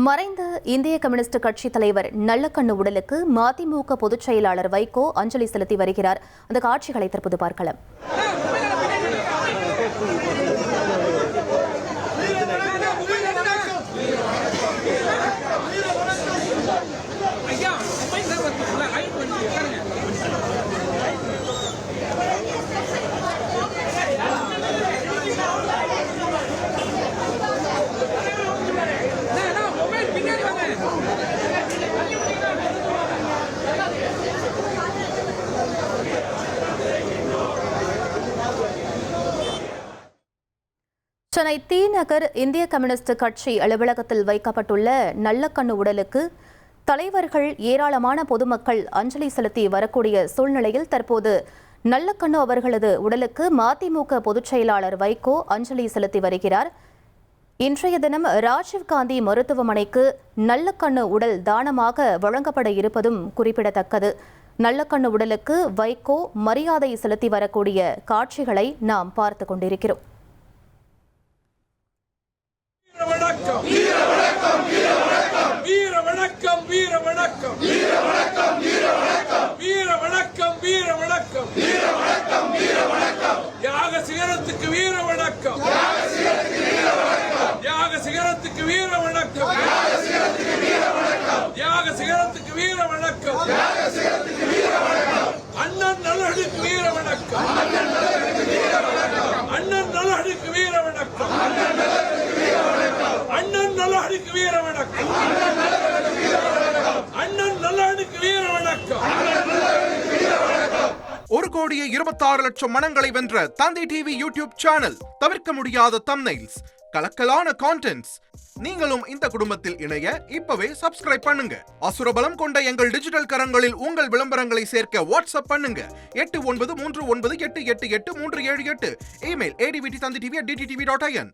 மறைந்த இந்திய கம்யூனிஸ்ட் கட்சி தலைவர் நல்லக்கண்ணு உடலுக்கு மதிமுக பொதுச் செயலாளர் வைகோ அஞ்சலி செலுத்தி வருகிறார். அந்த காட்சிகளை தற்போது பார்க்கலாம். சென்னை தி நகர் இந்திய கம்யூனிஸ்ட் கட்சி அலுவலகத்தில் வைக்கப்பட்டுள்ள நல்லக்கண்ணு உடலுக்கு தலைவர்கள், ஏராளமான பொதுமக்கள் அஞ்சலி செலுத்தி வரக்கூடிய சூழ்நிலையில் தற்போது நல்லக்கண்ணு அவர்களது உடலுக்கு மதிமுக பொதுச் செயலாளர் வைகோ அஞ்சலி செலுத்தி வருகிறார். இன்றைய தினம் ராஜீவ்காந்தி மருத்துவமனைக்கு நல்லக்கண்ணு உடல் தானமாக வழங்கப்பட இருப்பதும் குறிப்பிடத்தக்கது. நல்லக்கண்ணு உடலுக்கு வைகோ மரியாதை செலுத்தி வரக்கூடிய காட்சிகளை நாம் பார்த்து கொண்டிருக்கிறோம். அண்ணன் நலனுக்கு வீர வணக்கம். அண்ணன் நலனுக்கு வீர வணக்கம். அண்ணன் நலனுக்கு வீர வணக்கம். அண்ணன் நலனுக்கு வீர வணக்கம். 1,26,00,000 மனங்களை வென்ற தந்தி டிவி யூடியூப் சேனல். தவிர்க்க முடியாத தம்ப்நெயில்ஸ், கலக்கலான கான்டென்ட்ஸ். நீங்களும் இந்த குடும்பத்தில் இணைய இப்பவே சப்ஸ்கிரைப் பண்ணுங்க. அசுரபலம் கொண்ட எங்கள் டிஜிட்டல் கரங்களில் உங்கள் விளம்பரங்களை சேர்க்க வாட்ஸ்அப் பண்ணுங்க. 893988883778. Email advttv@dttv.in.